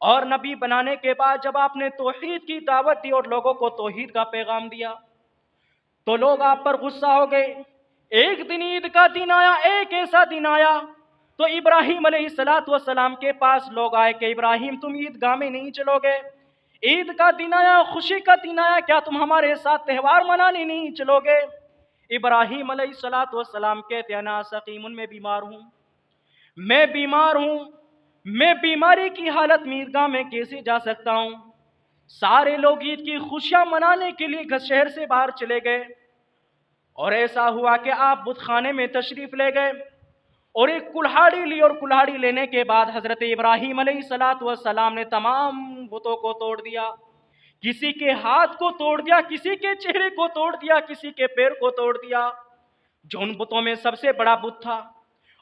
اور نبی بنانے کے بعد جب آپ نے توحید کی دعوت دی اور لوگوں کو توحید کا پیغام دیا تو لوگ آپ پر غصہ ہو گئے۔ ایک دن عید کا دن آیا، ایک ایسا دن آیا تو ابراہیم علیہ السلام کے پاس لوگ آئے کہ ابراہیم تم عیدگاہ میں نہیں چلو گے؟ عید کا دن آیا، خوشی کا دن آیا، کیا تم ہمارے ساتھ تہوار منانے نہیں چلو گے؟ ابراہیم علیہ السلام کہتے ہیں انا سقیم، میں بیمار ہوں، میں بیمار ہوں، میں بیماری کی حالت میں عیدگاہ میں کیسے جا سکتا ہوں؟ سارے لوگ عید کی خوشیاں منانے کے لیے شہر سے باہر چلے گئے، اور ایسا ہوا کہ آپ بت خانے میں تشریف لے گئے اور ایک کلہاڑی لی، اور کلہاڑی لینے کے بعد حضرت ابراہیم علیہ السلام نے تمام بتوں کو توڑ دیا، کسی کے ہاتھ کو توڑ دیا، کسی کے چہرے کو توڑ دیا، کسی کے پیر کو توڑ دیا، جو ان بتوں میں سب سے بڑا بت تھا،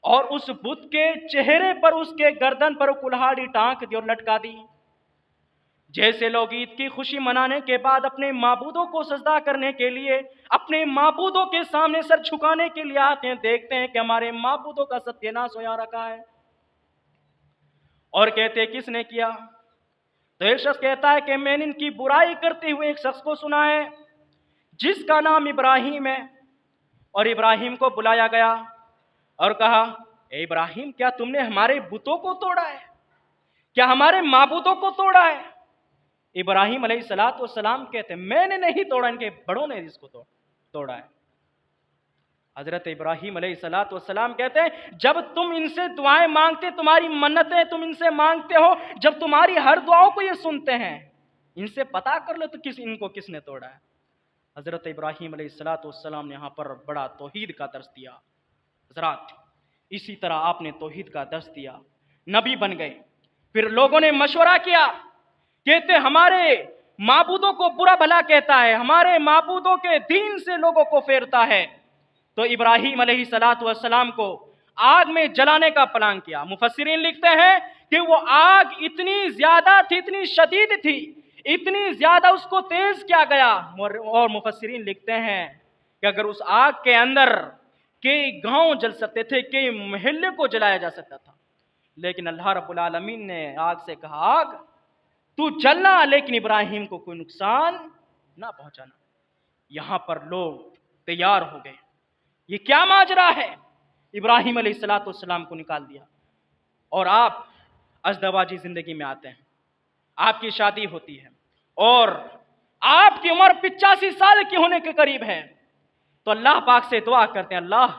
اور اس بت کے چہرے پر، اس کے گردن پر کلہاڑی ٹانک دی اور لٹکا دی۔ جیسے لوگ عید کی خوشی منانے کے بعد اپنے معبودوں کو سجدہ کرنے کے لیے، اپنے معبودوں کے سامنے سر جھکانے کے لیے آتے ہیں، دیکھتے ہیں کہ ہمارے معبودوں کا ستیہ ناش ہو رکھا ہے، اور کہتے ہیں کس نے کیا؟ تو ایک شخص کہتا ہے کہ میں نے ان کی برائی کرتے ہوئے ایک شخص کو سنا ہے جس کا نام ابراہیم ہے، اور ابراہیم کو بلایا گیا اور کہا اے ابراہیم کیا تم نے ہمارے بتوں کو توڑا ہے؟ کیا ہمارے معبودوں کو توڑا ہے؟ ابراہیم علیہ السلام کہتے ہیں میں نے نہیں توڑا، ان کے بڑوں نے اس کو توڑا ہے۔ حضرت ابراہیم علیہ السلام کہتے ہیں جب تم ان سے دعائیں مانگتے، تمہاری منتیں تم ان سے مانگتے ہو، جب تمہاری ہر دعاؤں کو یہ سنتے ہیں، ان سے پتا کر لو تو ان کو کس نے توڑا ہے۔ حضرت ابراہیم علیہ السلام نے یہاں پر بڑا توحید کا درس دیا۔ حضرات اسی طرح آپ نے توحید کا درس دیا، نبی بن گئے، پھر لوگوں نے مشورہ کیا، کہتے ہمارے معبودوں کو برا بھلا کہتا ہے، ہمارے معبودوں کے دین سے لوگوں کو پھیرتا ہے، تو ابراہیم علیہ السلام کو آگ میں جلانے کا پلان کیا۔ مفسرین لکھتے ہیں کہ وہ آگ اتنی زیادہ تھی، اتنی شدید تھی، اتنی زیادہ اس کو تیز کیا گیا، اور مفسرین لکھتے ہیں کہ اگر اس آگ کے اندر کئی گاؤں جل سکتے تھے، کئی محلے کو جلایا جا سکتا تھا، لیکن اللہ رب العالمین نے آگ سے کہا آگ تو جلنا، لیکن ابراہیم کو کوئی نقصان نہ پہنچانا۔ یہاں پر لوگ تیار ہو گئے، یہ کیا ماجرا ہے؟ ابراہیم علیہ السلام کو نکال دیا، اور آپ ازدواجی زندگی میں آتے ہیں، آپ کی شادی ہوتی ہے، اور آپ کی عمر 85 سال کی ہونے کے قریب ہے، تو اللہ پاک سے دعا کرتے ہیں اللہ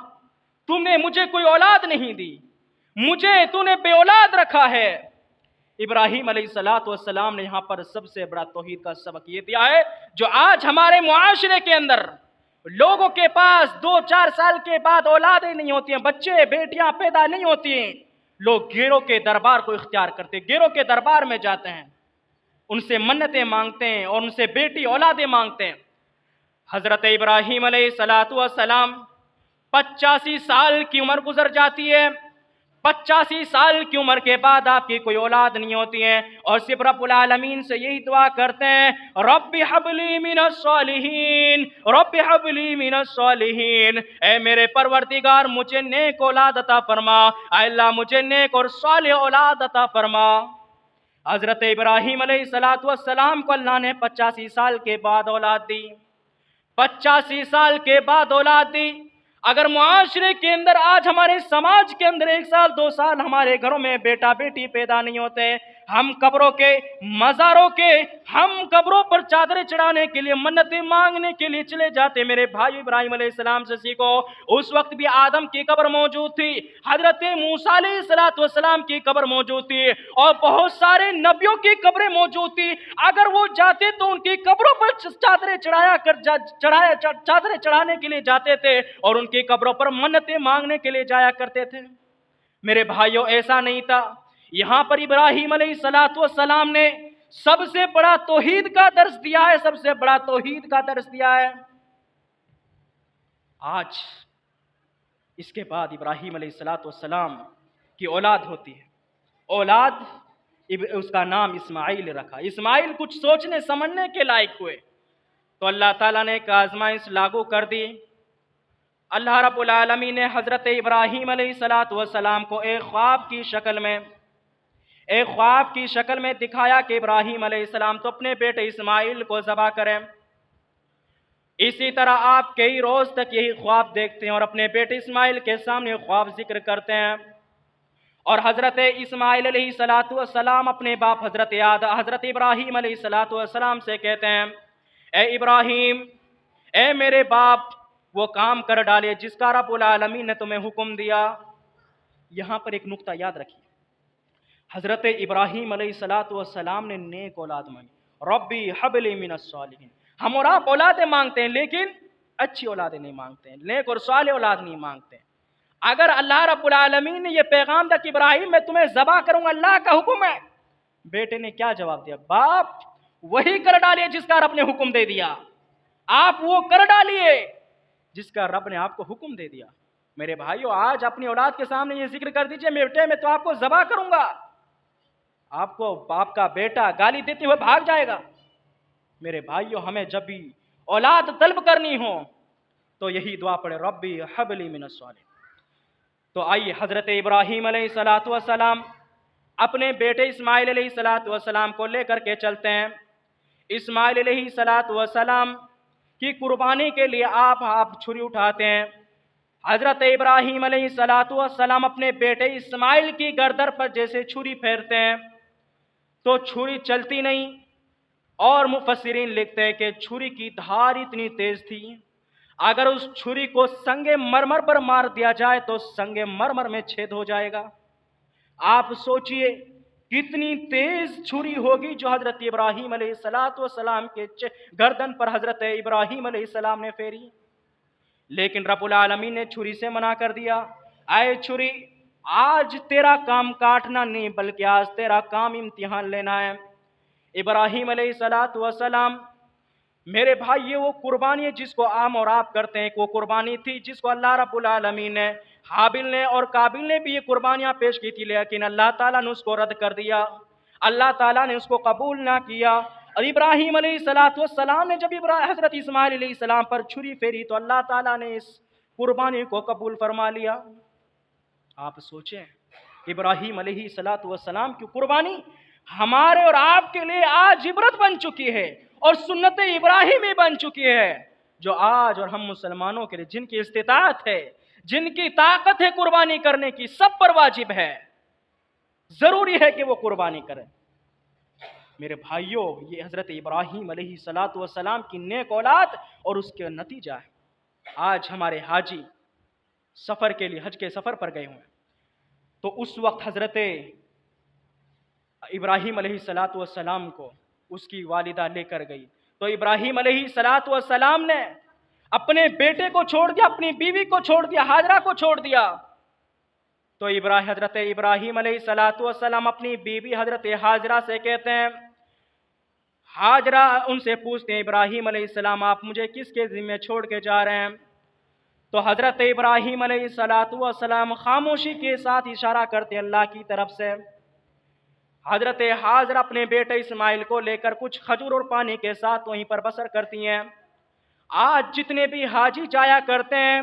تم نے مجھے کوئی اولاد نہیں دی، مجھے تو نے بے اولاد رکھا ہے۔ ابراہیم علیہ السلام نے یہاں پر سب سے بڑا توحید کا سبق یہ دیا ہے، جو آج ہمارے معاشرے کے اندر لوگوں کے پاس 2-4 سال کے بعد اولادیں نہیں ہوتی ہیں، بچے بیٹیاں پیدا نہیں ہوتی ہیں، لوگ گیروں کے دربار کو اختیار کرتے ہیں، گیروں کے دربار میں جاتے ہیں، ان سے منتیں مانگتے ہیں اور ان سے بیٹی اولادیں مانگتے ہیں۔ حضرت ابراہیم علیہ السلام 85 سال کی عمر گزر جاتی ہے، 85 سال کی عمر کے بعد آپ کی کوئی اولاد نہیں ہوتی ہے، اور صرف رب العالمین سے یہی دعا کرتے ہیں رب ہب لی من الصالحین، رب ہب لی من الصالحین، اے میرے پروردگار مجھے نیک اولاد عطا فرما، اے اللہ مجھے نیک اور صالح اولاد عطا فرما۔ حضرت ابراہیم علیہ السلام کو اللہ نے 85 سال کے بعد اولاد دی، 85 سال کے بعد اولاد دی۔ اگر معاشرے کے اندر آج ہمارے سماج کے اندر 1 سال 2 سال ہمارے گھروں میں بیٹا بیٹی پیدا نہیں ہوتے، ہم قبروں کے مزاروں کے ہم قبروں پر چادریں چڑھانے کے لیے منتیں مانگنے کے لیے چلے جاتے۔ میرے بھائی ابراہیم علیہ السلام سے سیکھو، اس وقت بھی آدم کی قبر موجود تھی، حضرت موسیٰ علیہ السلام کی قبر موجود تھی، اور بہت سارے نبیوں کی قبریں موجود تھی۔ اگر وہ جاتے تو ان کی قبروں پر چادریں چادریں چڑھانے کے لیے جاتے تھے، اور ان کی قبروں پر منتیں مانگنے کے لیے جایا کرتے تھے۔ میرے بھائیوں ایسا نہیں تھا، یہاں پر ابراہیم علیہ السلام نے سب سے بڑا توحید کا درس دیا ہے، سب سے بڑا توحید کا درس دیا ہے۔ آج اس کے بعد ابراہیم علیہ السلام کی اولاد ہوتی ہے، اولاد اس کا نام اسماعیل رکھا۔ اسماعیل کچھ سوچنے سمجھنے کے لائق ہوئے تو اللہ تعالیٰ نے ایک آزمائش لاگو کر دی۔ اللہ رب العالمین نے حضرت ابراہیم علیہ السلام کو ایک خواب کی شکل میں ایک خواب کی شکل میں دکھایا کہ ابراہیم علیہ السلام تو اپنے بیٹے اسماعیل کو ذبح کریں۔ اسی طرح آپ کئی روز تک یہی خواب دیکھتے ہیں اور اپنے بیٹے اسماعیل کے سامنے خواب ذکر کرتے ہیں، اور حضرت اسماعیل علیہ السلام اپنے باپ حضرت ابراہیم علیہ السلام سے کہتے ہیں، اے ابراہیم، اے میرے باپ، وہ کام کر ڈالے جس کا رب العالمین نے تمہیں حکم دیا۔ یہاں پر ایک نقطہ یاد رکھیے، حضرت ابراہیم علیہ السلام نے نیک اولاد مانگی، ربی حب لی من الصالحین۔ ہم اور آپ اولادیں مانگتے ہیں لیکن اچھی اولادیں نہیں مانگتے ہیں، نیک اور صالح اولاد نہیں مانگتے ہیں۔ اگر اللہ رب العالمین نے یہ پیغام دیا کہ ابراہیم میں تمہیں ذبح کروں گا، اللہ کا حکم ہے، بیٹے نے کیا جواب دیا؟ باپ وہی کر ڈالیے جس کا رب نے حکم دے دیا، آپ وہ کر ڈالیے جس کا رب نے آپ کو حکم دے دیا۔ میرے بھائیو، آج اپنی اولاد کے سامنے یہ ذکر کر دیجئے، بیٹے میں تو آپ کو ذبح کروں گا، آپ کو باپ کا بیٹا گالی دیتے ہوئے بھاگ جائے گا۔ میرے بھائیو، ہمیں جب بھی اولاد طلب کرنی ہو تو یہی دعا پڑھے، ربی حب لی من الصالحین۔ تو آئیے حضرت ابراہیم علیہ السلام اپنے بیٹے اسماعیل علیہ السلام کو لے کر کے چلتے ہیں۔ اسماعیل علیہ السلام کی قربانی کے لیے آپ چھری اٹھاتے ہیں۔ حضرت ابراہیم علیہ السلام اپنے بیٹے اسماعیل کی گردن پر جیسے چھری پھیرتے ہیں تو چھری چلتی نہیں، اور مفسرین لکھتے ہیں کہ چھری کی دھار اتنی تیز تھی، اگر اس چھری کو سنگ مرمر پر مار دیا جائے تو سنگ مرمر میں چھید ہو جائے گا۔ آپ سوچئے کتنی تیز چھری ہوگی جو حضرت ابراہیم علیہ السلام کے گردن پر حضرت ابراہیم علیہ السلام نے پھیری، لیکن رب العالمین نے چھری سے منع کر دیا، اے چھری، آج تیرا کام کاٹنا نہیں بلکہ آج تیرا کام امتحان لینا ہے۔ ابراہیم علیہ السلام، میرے بھائی، یہ وہ قربانی ہے جس کو عام اور آپ کرتے ہیں، وہ قربانی تھی جس کو اللہ رب العالمین نے، حابل نے اور قابل نے بھی یہ قربانیاں پیش کی تھی، لیکن اللہ تعالیٰ نے اس کو رد کر دیا، اللہ تعالیٰ نے اس کو قبول نہ کیا۔ اور ابراہیم علیہ السلام نے جب حضرت اسماعیل علیہ السلام پر چھری پھیری تو اللہ تعالیٰ نے اس قربانی کو قبول فرما لیا۔ آپ سوچیں، ابراہیم علیہ السلام کی قربانی ہمارے اور آپ کے لیے آج عبرت بن چکی ہے اور سنت ابراہیمی بن چکی ہے، جو آج اور ہم مسلمانوں کے لیے جن کی استطاعت ہے، جن کی طاقت ہے قربانی کرنے کی، سب پر واجب ہے، ضروری ہے کہ وہ قربانی کریں۔ میرے بھائیوں، یہ حضرت ابراہیم علیہ السلام کی نیک اولاد اور اس کے نتیجہ ہے۔ آج ہمارے حاجی سفر کے لیے، حج کے سفر پر گئے ہوئے، تو اس وقت حضرت ابراہیم علیہ السلام کو اس کی والدہ لے کر گئی، تو ابراہیم علیہ السلام نے اپنے بیٹے کو چھوڑ دیا، اپنی بیوی کو چھوڑ دیا، ہاجرہ کو چھوڑ دیا۔ تو حضرت ابراہیم علیہ السلام اپنی بیوی حضرت ہاجرہ سے کہتے ہیں، ہاجرہ ان سے پوچھتے ہیں، ابراہیم علیہ السلام آپ مجھے کس کے ذمہ چھوڑ کے جا رہے ہیں؟ تو حضرت ابراہیم علیہ السلام خاموشی کے ساتھ اشارہ کرتے ہیں اللہ کی طرف سے۔ حضرت ہاجرہ اپنے بیٹے اسماعیل کو لے کر کچھ کھجور اور پانی کے ساتھ وہیں پر بسر کرتی ہیں۔ آج جتنے بھی حاجی جایا کرتے ہیں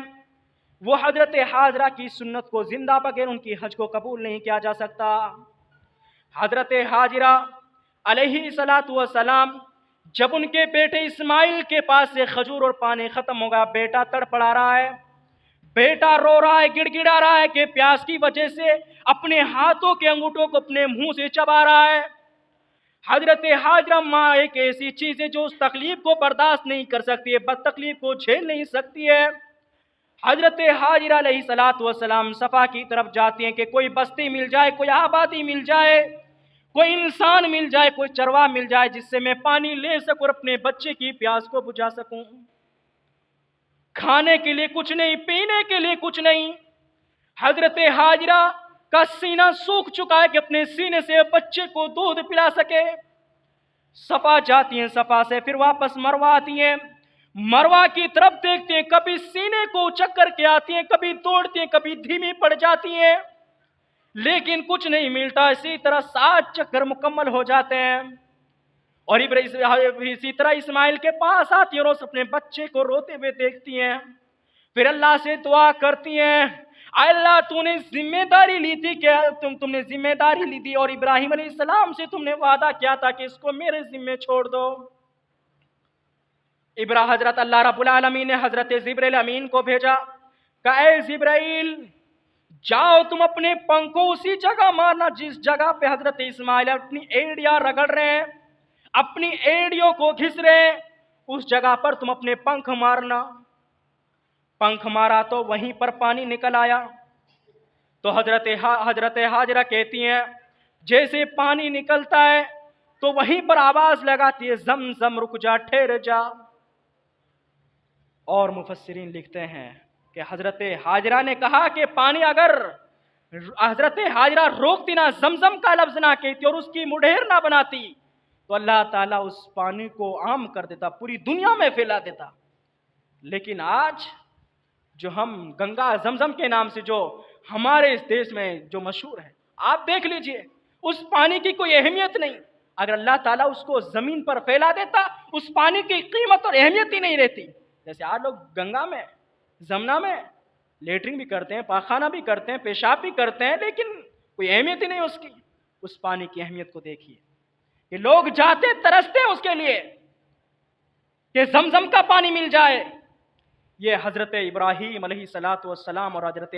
وہ حضرت ہاجرہ کی سنت کو زندہ بغیر ان کی حج کو قبول نہیں کیا جا سکتا۔ حضرت ہاجرہ علیہ السلام جب ان کے بیٹے اسماعیل کے پاس سے کھجور اور پانی ختم ہوگا، بیٹا تڑپڑا رہا ہے، بیٹا رو رہا ہے، گڑ گڑا رہا ہے کہ پیاس کی وجہ سے اپنے ہاتھوں کے انگوٹھوں کو اپنے منہ سے چبا رہا ہے۔ حضرت ہاجرہ ماں ایک ایسی چیز ہے جو اس تکلیف کو برداشت نہیں کر سکتی ہے، بد تکلیف کو جھیل نہیں سکتی ہے۔ حضرت ہاجرہ علیہ السلام صفا کی طرف جاتی ہیں کہ کوئی بستی مل جائے، کوئی آبادی مل جائے، کوئی انسان مل جائے، کوئی چرواہ مل جائے جس سے میں پانی لے سکوں اور اپنے بچے کی پیاس کو بجھا سکوں۔ کھانے کے لیے کچھ نہیں، پینے کے لیے کچھ نہیں۔ حضرت ہاجرہ کا سینہ سوکھ چکا ہے کہ اپنے سینے سے بچے کو دودھ پلا سکے۔ صفا جاتی ہیں، صفا سے پھر واپس مروہ آتی ہیں، مروہ کی طرف دیکھتے ہیں، کبھی سینے کو چکر کے آتی ہیں، کبھی دوڑتی ہیں، کبھی دھیمی پڑ جاتی ہیں، لیکن کچھ نہیں ملتا۔ اسی طرح 7 چکر مکمل ہو جاتے ہیں اور اسی طرح اسماعیل کے پاس آتی ہیں اور اس اپنے بچے کو روتے ہوئے دیکھتی ہیں، پھر اللہ سے دعا کرتی ہیں، اللہ تو نے ذمہ داری لی تھی کہ تم نے ذمہ داری لی تھی اور ابراہیم علیہ السلام سے تم نے وعدہ کیا تھا کہ اس کو میرے ذمہ چھوڑ دو۔ حضرت اللہ رب العالمین نے حضرت جبرائیل امین کو بھیجا، کہا اے جبرائیل جاؤ تم اپنے پنکھوں اسی جگہ مارنا جس جگہ پہ حضرت اسماعیل اپنی ایڑیاں رگڑ رہے ہیں، اپنی ایڑیوں کو گھس رہے ہیں، اس جگہ پر تم اپنے پنکھ مارنا۔ پنکھ مارا تو وہیں پر پانی نکل آیا۔ تو حضرت ہاجرہ کہتی ہیں جیسے پانی نکلتا ہے تو وہیں پر آواز لگاتی ہے زمزم رک جا، ٹھہر جا۔ اور مفسرین لکھتے ہیں کہ حضرت ہاجرہ نے کہا کہ پانی اگر حضرت ہاجرہ روکتی نہ، زمزم کا لفظ نہ کہتی اور اس کی مڈھیر نہ بناتی تو اللہ تعالیٰ اس پانی کو عام کر دیتا، پوری دنیا میں پھیلا دیتا۔ لیکن آج جو ہم گنگا زمزم کے نام سے جو ہمارے اس دیش میں جو مشہور ہے، آپ دیکھ لیجئے اس پانی کی کوئی اہمیت نہیں۔ اگر اللہ تعالیٰ اس کو زمین پر پھیلا دیتا اس پانی کی قیمت اور اہمیت ہی نہیں رہتی۔ جیسے آج لوگ گنگا میں جمنا میں لیٹرنگ بھی کرتے ہیں، پاخانہ بھی کرتے ہیں، پیشاب بھی کرتے ہیں، لیکن کوئی اہمیت ہی نہیں اس کی۔ اس پانی کی اہمیت کو دیکھیے کہ لوگ جاتے ترستے ہیں اس کے لیے کہ زمزم کا پانی مل جائے۔ یہ حضرت ابراہیم علیہ السلام اور حضرت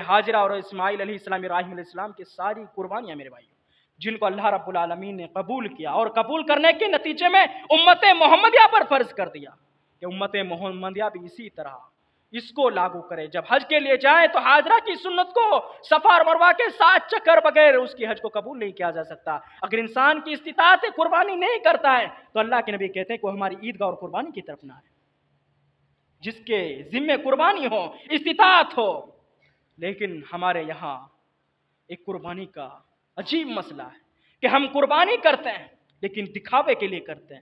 ہاجرہ اور اسماعیل علیہ السلام، ابراہیم علیہ السلام کی ساری قربانیاں میرے بھائیوں، جن کو اللہ رب العالمین نے قبول کیا اور قبول کرنے کے نتیجے میں امت محمدیہ پر فرض کر دیا کہ امت محمدیہ بھی اسی طرح اس کو لاگو کرے۔ جب حج کے لیے جائے تو ہاجرہ کی سنت کو صفا اور مروہ کے 7 چکر بغیر اس کی حج کو قبول نہیں کیا جا سکتا۔ اگر انسان کی استطاعت قربانی نہیں کرتا ہے تو اللہ کے نبی کہتے ہیں کہ وہ ہماری عیدگاہ اور قربانی کی طرف نہ آئے۔ جس کے ذمہ قربانی ہو، استطاعت ہو۔ لیکن ہمارے یہاں ایک قربانی کا عجیب مسئلہ ہے کہ ہم قربانی کرتے ہیں لیکن دکھاوے کے لیے کرتے ہیں،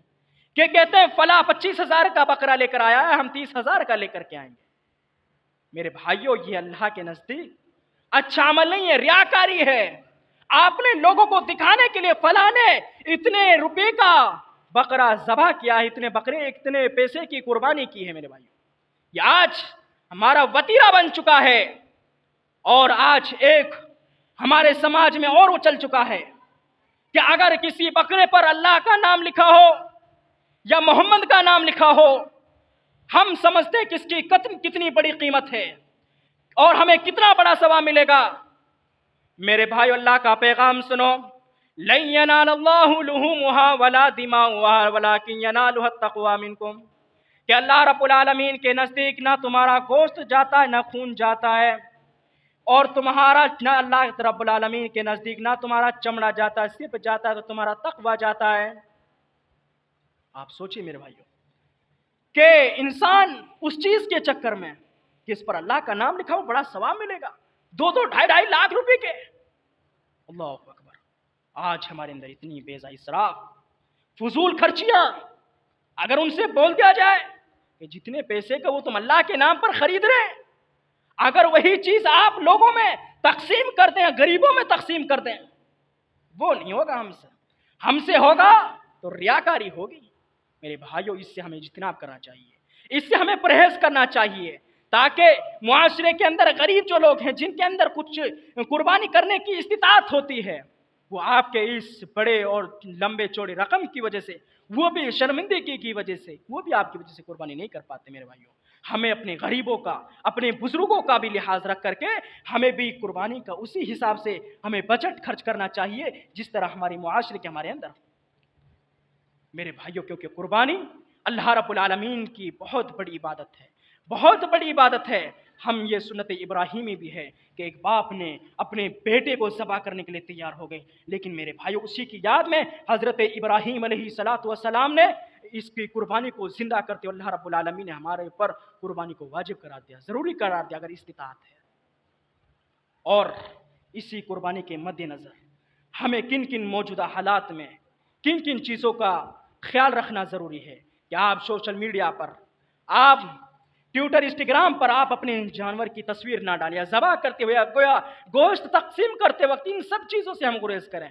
کہ کہتے ہیں فلاں 25,000 کا بکرا لے کر آیا ہے، ہم 30,000 کا لے کر کے آئیں گے۔ میرے بھائیوں یہ اللہ کے نزدیک اچھا عمل نہیں ہے، ریاکاری ہے۔ آپ نے لوگوں کو دکھانے کے لیے فلاں نے اتنے روپے کا بکرا ذبح کیا ہے، اتنے پیسے کی قربانی کی ہے۔ میرے بھائیوں یہ آج ہمارا وتیرہ بن چکا ہے، اور آج ایک ہمارے سماج میں اور اچل چکا ہے کہ اگر کسی بکرے پر اللہ کا نام لکھا ہو یا محمد کا نام لکھا ہو، ہم سمجھتے کہ اس کی کتنی بڑی قیمت ہے اور ہمیں کتنا بڑا ثواب ملے گا۔ میرے بھائیو اللہ کا پیغام سنو، لن ینال اللہ لحومها ولا دماؤها ولکن ینالها التقوی منکم، کہ اللہ رب العالمین کے نزدیک نہ تمہارا گوشت جاتا ہے نہ خون جاتا ہے، اور تمہارا نہ اللہ رب العالمین کے نزدیک نہ تمہارا چمڑا جاتا ہے، صرف جاتا ہے تو تمہارا تقوی جاتا ہے۔ آپ سوچئے میرے بھائیوں کہ انسان اس چیز کے چکر میں کہ اس پر اللہ کا نام لکھا ہو بڑا ثواب ملے گا، 2-2 ڈھائی لاکھ روپے کے، اللہ اکبر۔ آج ہمارے اندر اتنی بے ضائع اسراف، فضول خرچیاں، اگر ان سے بول دیا جائے کہ جتنے پیسے کا وہ تم اللہ کے نام پر خرید رہے ہیں، اگر وہی چیز آپ لوگوں میں تقسیم کر دیں، غریبوں میں تقسیم کر دیں، وہ نہیں ہوگا ہم سے ہوگا تو ریاکاری ہوگی۔ میرے بھائیوں اس سے ہمیں اجتناب کرنا چاہیے، اس سے ہمیں پرہیز کرنا چاہیے، تاکہ معاشرے کے اندر غریب جو لوگ ہیں جن کے اندر کچھ قربانی کرنے کی استطاعت ہوتی ہے، وہ آپ کے اس بڑے اور لمبے چوڑے رقم کی وجہ سے، وہ بھی شرمندگی کی وجہ سے، وہ بھی آپ کی وجہ سے قربانی نہیں کر پاتے۔ میرے بھائیوں ہمیں اپنے غریبوں کا، اپنے بزرگوں کا بھی لحاظ رکھ کر کے ہمیں بھی قربانی کا اسی حساب سے ہمیں بجٹ خرچ کرنا چاہیے جس طرح ہماری معاشرے کے ہمارے اندر۔ میرے بھائیوں کیونکہ قربانی اللہ رب العالمین کی بہت بڑی عبادت ہے، بہت بڑی عبادت ہے۔ ہم یہ سنت ابراہیمی بھی ہے کہ ایک باپ نے اپنے بیٹے کو ذبح کرنے کے لیے تیار ہو گئے، لیکن میرے بھائیوں اسی کی یاد میں حضرت ابراہیم علیہ السلام نے اس کی قربانی کو زندہ کرتے ہوئے اللہ رب العالمین نے ہمارے اوپر قربانی کو واجب قرار دیا، ضروری قرار دیا اگر استطاعت ہے۔ اور اسی قربانی کے مد نظر ہمیں کن کن موجودہ حالات میں کن کن چیزوں کا خیال رکھنا ضروری ہے کہ آپ سوشل میڈیا پر، آپ ٹویٹر انسٹاگرام پر آپ اپنے جانور کی تصویر نہ ڈالیں، ذبح کرتے ہوئے گویا گوشت تقسیم کرتے وقت ان سب چیزوں سے ہم گریز کریں۔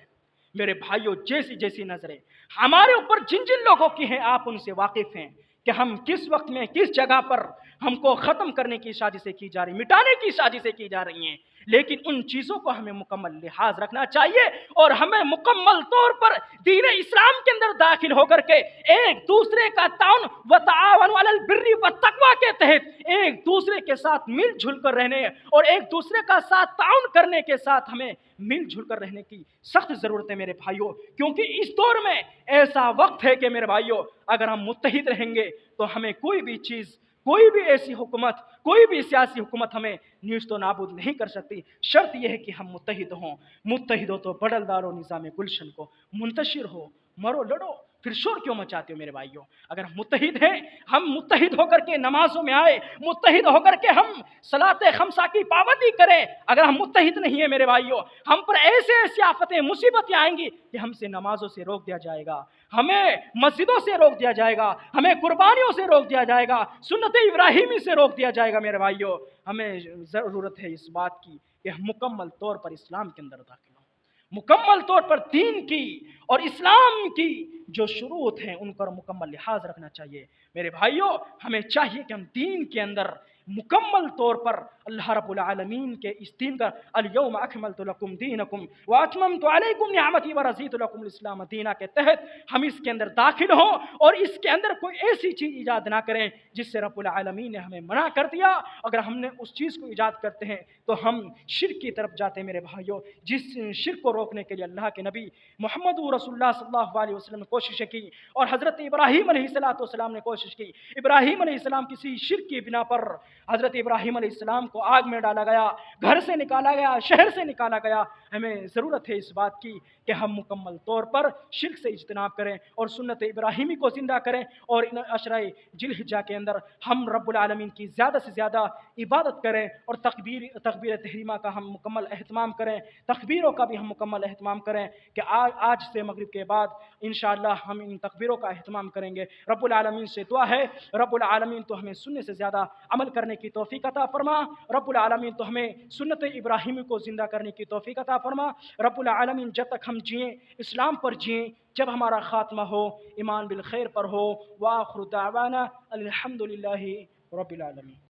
میرے بھائیوں جیسی جیسی نظریں ہمارے اوپر جن جن لوگوں کی ہیں آپ ان سے واقف ہیں کہ ہم کس وقت میں کس جگہ پر ہم کو ختم کرنے کی سازشیں کی جا رہی ہیں، مٹانے کی سازشیں کی جا رہی ہیں، لیکن ان چیزوں کو ہمیں مکمل لحاظ رکھنا چاہیے اور ہمیں مکمل طور پر دین اسلام کے اندر داخل ہو کر کے ایک دوسرے کا تعاون وتعاونوا علی البر والتقوی کے تحت ایک دوسرے کے ساتھ مل جل کر رہنے اور ایک دوسرے کا ساتھ تعاون کرنے کے ساتھ ہمیں مل جل کر رہنے کی سخت ضرورت ہے میرے بھائیوں، کیونکہ اس دور میں ایسا وقت ہے کہ میرے بھائیوں اگر ہم متحد رہیں گے تو ہمیں کوئی بھی چیز، کوئی بھی ایسی حکومت، کوئی بھی سیاسی حکومت ہمیں نیست و نابود نہیں کر سکتی۔ شرط یہ ہے کہ ہم متحد ہوں، متحد ہو تو بدل ڈالو نظام گلشن کو، منتشر ہو، مرو لڑو، پھر شور کیوں مچاتے ہو میرے بھائیوں؟ اگر ہم متحد ہیں، ہم متحد ہو کر کے نمازوں میں آئے، متحد ہو کر کے ہم صلاۃ خمسہ کی پابندی کریں۔ اگر ہم متحد نہیں ہیں میرے بھائیوں، ہم پر ایسے ایسی آفتیں، مصیبتیں آئیں گی کہ ہم سے نمازوں سے روک دیا جائے گا، ہمیں مسجدوں سے روک دیا جائے گا، ہمیں قربانیوں سے روک دیا جائے گا، سنت ابراہیمی سے روک دیا جائے گا میرے بھائیوں۔ ہمیں ضرورت ہے اس بات کی کہ ہم مکمل طور پر اسلام کے اندر داخل ہوں، مکمل طور پر دین کی اور اسلام کی جو شروط ہیں ان پر مکمل لحاظ رکھنا چاہیے میرے بھائیوں۔ ہمیں چاہیے کہ ہم دین کے اندر مکمل طور پر اللہ رب العالمین کے اس دین کا الیوم اکملت لکم دینکم واتممت علیکم نعمتی ورضیت لکم الاسلام دینا کے تحت ہم اس کے اندر داخل ہوں اور اس کے اندر کوئی ایسی چیز ایجاد نہ کریں جس سے رب العالمین نے ہمیں منع کر دیا۔ اگر ہم نے اس چیز کو ایجاد کرتے ہیں تو ہم شرک کی طرف جاتے ہیں میرے بھائیوں، جس شرک کو روکنے کے لیے اللہ کے نبی محمد رسول اللہ صلی اللہ علیہ وسلم نے کوشش کی اور حضرت ابراہیم علیہ السلام نے کوشش کی۔ ابراہیم علیہ السلام کسی شرک کی بنا پر حضرت ابراہیم علیہ السلام کو آگ میں ڈالا گیا، گھر سے نکالا گیا، شہر سے نکالا گیا۔ ہمیں ضرورت ہے اس بات کی کہ ہم مکمل طور پر شرک سے اجتناب کریں اور سنت ابراہیمی کو زندہ کریں اور ان عشرہ ذی الحجہ کے اندر ہم رب العالمین کی زیادہ سے زیادہ عبادت کریں اور تکبیر تحریمہ کا ہم مکمل اہتمام کریں، تکبیروں کا بھی ہم مکمل اہتمام کریں کہ آج سے مغرب کے بعد انشاءاللہ ہم ان تکبیروں کا اہتمام کریں گے۔ رب العالمین سے دعا ہے رب العالمین تو ہمیں سننے سے زیادہ عمل کرنے کی توفیق عطا فرما، رب العالمین تو ہمیں سنت ابراہیمی کو زندہ کرنے کی توفیق عطا فرما۔ رب العالمین جب تک ہم جئیں اسلام پر جئیں، جب ہمارا خاتمہ ہو ایمان بالخیر پر ہو۔ وآخر دعوانا الحمدللہ رب العالمین۔